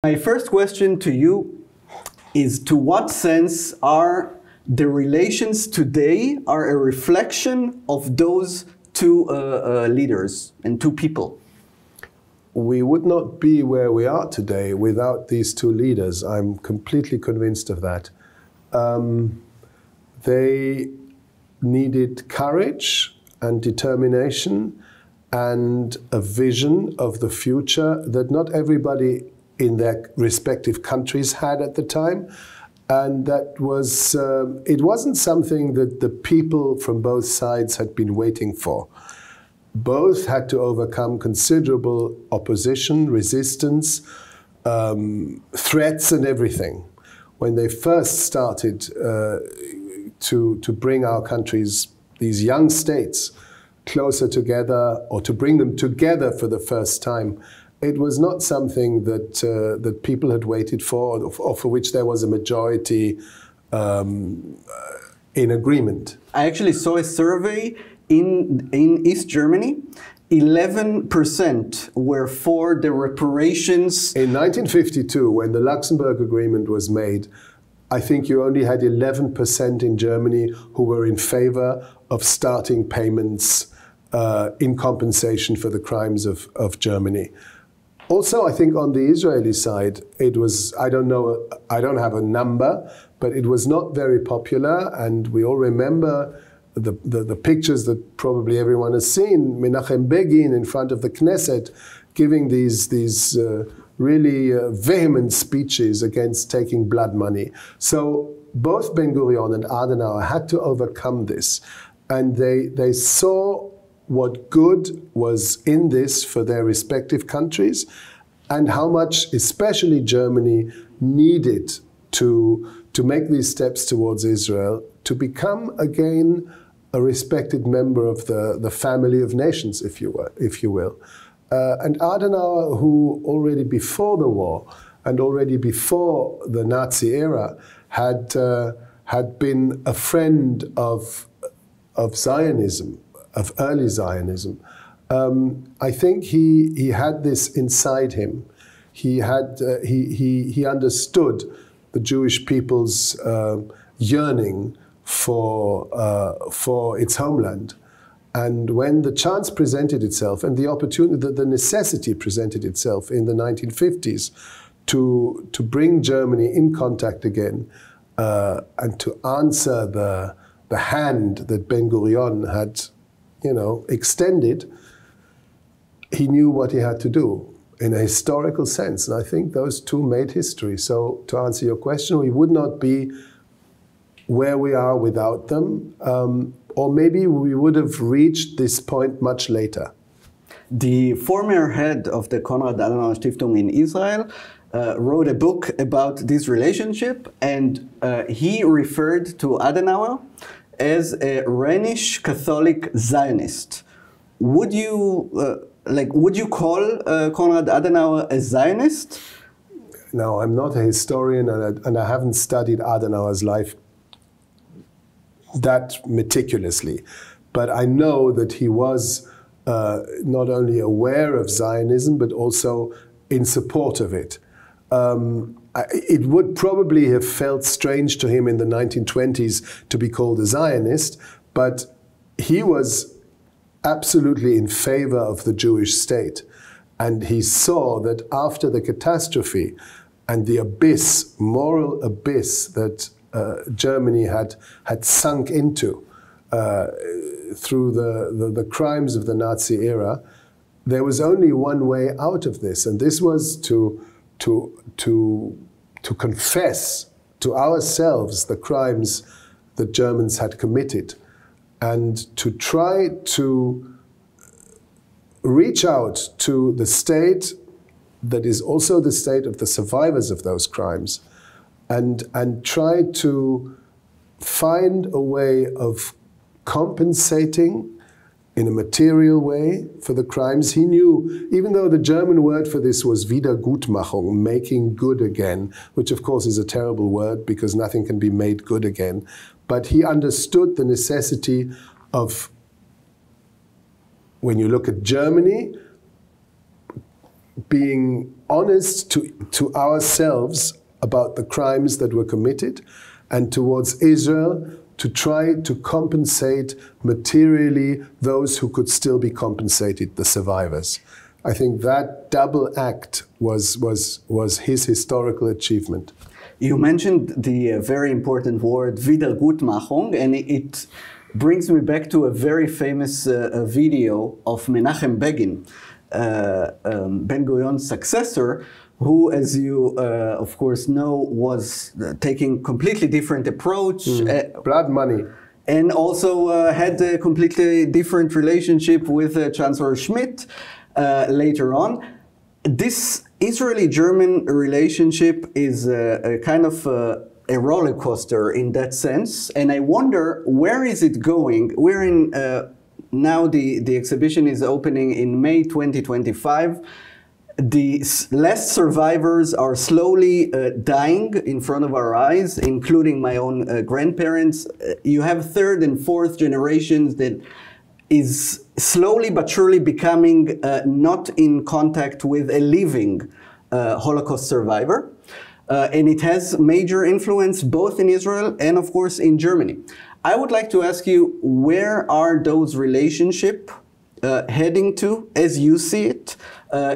My first question to you is, to what sense are the relations today a reflection of those two leaders and two people? We would not be where we are today without these two leaders. I'm completely convinced of that. They needed courage and determination and a vision of the future that not everybody in their respective countries had at the time. And that was, it wasn't something that the people from both sides had been waiting for. Both had to overcome considerable opposition, resistance, threats and everything. When they first started to bring our countries, these young states, closer together, or to bring them together for the first time, it was not something that, that people had waited for, or for which there was a majority in agreement. I actually saw a survey in East Germany. 11% were for the reparations. In 1952, when the Luxembourg Agreement was made, I think you only had 11% in Germany who were in favor of starting payments in compensation for the crimes of Germany. Also, I think on the Israeli side, it was, I don't know, I don't have a number, but it was not very popular. And we all remember the pictures that probably everyone has seen, Menachem Begin in front of the Knesset, giving these really vehement speeches against taking blood money. So both Ben-Gurion and Adenauer had to overcome this. And they saw what good was in this for their respective countries, and how much, especially Germany, needed to make these steps towards Israel, to become again a respected member of the family of nations, if you will. And Adenauer, who already before the war and already before the Nazi era had been a friend of Zionism, of early Zionism, I think he had this inside him. He understood the Jewish people's yearning for its homeland. And when the chance presented itself and the opportunity, the necessity presented itself in the 1950s to bring Germany in contact again and to answer the hand that Ben-Gurion had, extended, he knew what he had to do in a historical sense. And I think those two made history. So to answer your question, we would not be where we are without them, or maybe we would have reached this point much later. The former head of the Konrad Adenauer Stiftung in Israel wrote a book about this relationship, and he referred to Adenauer as a Rhenish Catholic Zionist. Would you call Konrad Adenauer a Zionist? No, I'm not a historian, and I haven't studied Adenauer's life that meticulously. But I know that he was not only aware of Zionism, but also in support of it. It would probably have felt strange to him in the 1920s to be called a Zionist, but he was absolutely in favor of the Jewish state. And he saw that after the catastrophe and the abyss, moral abyss that Germany had sunk into through the crimes of the Nazi era, there was only one way out of this, and this was to confess to ourselves the crimes that Germans had committed, and to try to reach out to the state that is also the state of the survivors of those crimes, and try to find a way of compensating in a material way for the crimes. He knew, even though the German word for this was Wiedergutmachung, making good again, which of course is a terrible word because nothing can be made good again, but he understood the necessity of, when you look at Germany, being honest to ourselves about the crimes that were committed, and towards Israel to try to compensate materially those who could still be compensated, the survivors. I think that double act was his historical achievement. You mentioned the very important word Wiedergutmachung, and it brings me back to a very famous video of Menachem Begin, Ben-Gorion's successor, who, as you of course know, was taking completely different approach. Blood money. And also had a completely different relationship with Chancellor Schmidt later on. This Israeli-German relationship is a kind of a roller coaster in that sense, and I wonder, where is it going? We're in, now the exhibition is opening in May 2025. The last survivors are slowly dying in front of our eyes, including my own grandparents. You have third and fourth generations that is slowly but surely becoming not in contact with a living Holocaust survivor. And it has major influence both in Israel and, of course, in Germany. I would like to ask you, where are those relationships heading to, as you see it,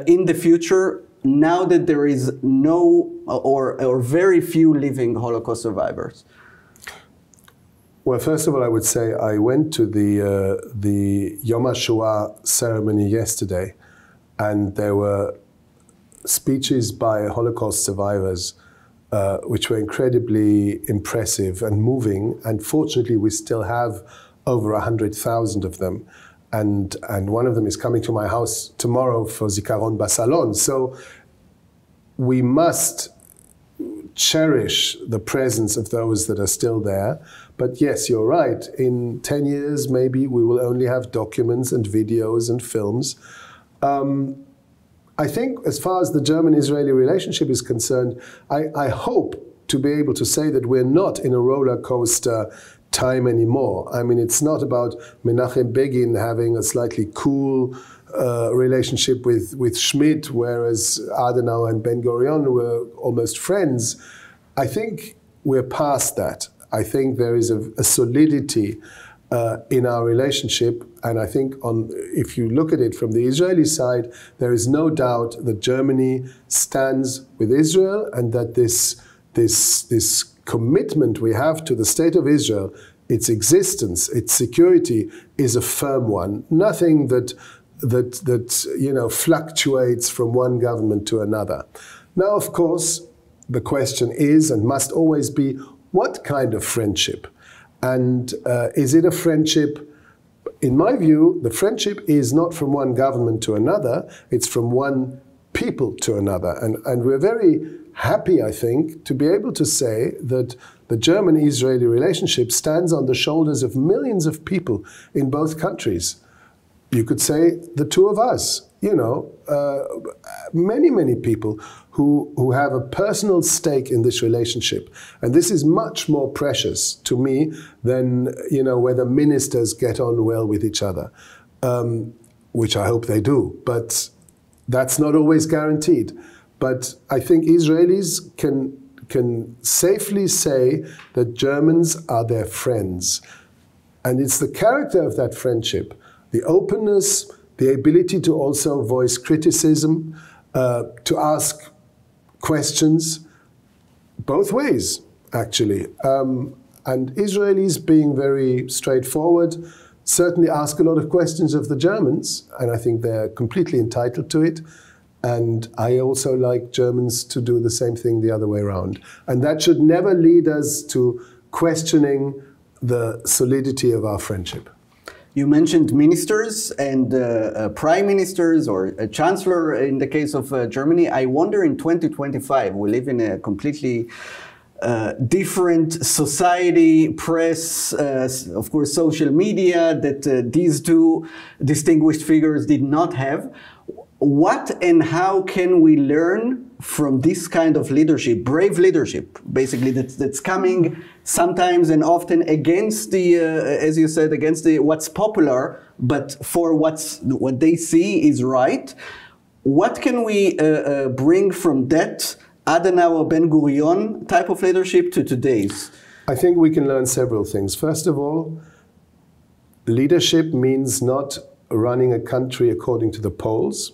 in the future, now that there is no or very few living Holocaust survivors? Well, first of all, I would say I went to the Yom HaShoah ceremony yesterday, and there were speeches by Holocaust survivors which were incredibly impressive and moving, and fortunately we still have over 100,000 of them. And one of them is coming to my house tomorrow for Zikaron Basalon. So we must cherish the presence of those that are still there. But yes, you're right. In 10 years, maybe we will only have documents and videos and films. I think as far as the German-Israeli relationship is concerned, I hope to be able to say that we're not in a roller coaster time anymore. I mean, it's not about Menachem Begin having a slightly cool relationship with Schmidt, whereas Adenauer and Ben-Gurion were almost friends. I think we're past that. I think there is a solidity in our relationship, and I think if you look at it from the Israeli side, there is no doubt that Germany stands with Israel, and that this commitment we have to the state of Israel, its existence, its security, is a firm one. Nothing that fluctuates from one government to another. Now, of course, the question is and must always be, what kind of friendship? And is it a friendship? In my view, the friendship is not from one government to another, it's from one people to another. And we're very happy, I think, to be able to say that the German-Israeli relationship stands on the shoulders of millions of people in both countries. You could say the two of us, many, many people who have a personal stake in this relationship. And this is much more precious to me than, whether ministers get on well with each other, which I hope they do. But that's not always guaranteed. But I think Israelis can safely say that Germans are their friends. And it's the character of that friendship, the openness, the ability to also voice criticism, to ask questions, both ways, actually. And Israelis, being very straightforward, certainly ask a lot of questions of the Germans, and I think they're completely entitled to it. And I also like Germans to do the same thing the other way around. And that should never lead us to questioning the solidity of our friendship. You mentioned ministers and prime ministers or a chancellor in the case of Germany. I wonder, in 2025, we live in a completely different society, press, of course, social media, that these two distinguished figures did not have. What and how can we learn from this kind of leadership, brave leadership, basically, that's coming sometimes and often against the, as you said, against what's popular, but for what they see is right? what can we bring from that Adenauer, Ben-Gurion type of leadership to today's? I think we can learn several things. First of all, leadership means not running a country according to the polls,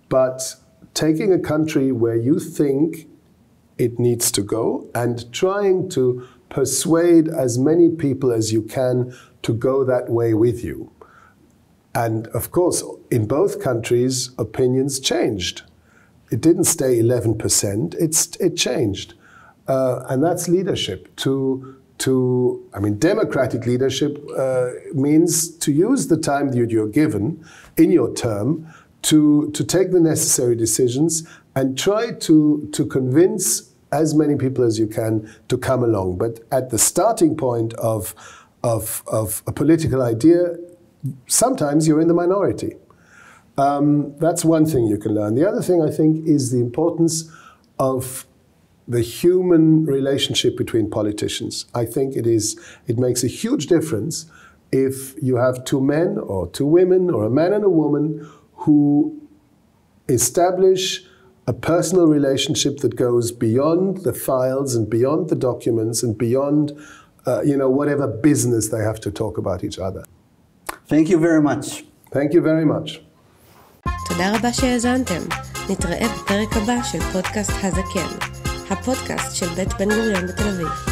but taking a country where you think it needs to go and trying to persuade as many people as you can to go that way with you. And of course, in both countries, opinions changed. It didn't stay 11%, it changed. And that's leadership. Democratic leadership means to use the time that you're given in your term to take the necessary decisions and try to convince as many people as you can to come along. But at the starting point of a political idea, sometimes you're in the minority. That's one thing you can learn. The other thing, I think, is the importance of the human relationship between politicians. I think it makes a huge difference if you have two men or two women or a man and a woman who establish a personal relationship that goes beyond the files and beyond the documents and beyond whatever business they have to talk about each other. Thank you very much. Thank you very much. תודה רבה שהאזנתם. נתראה בפרק הבא של פודקאסט הזקן, הפודקאסט של בית בן-גוריון בתל אביב.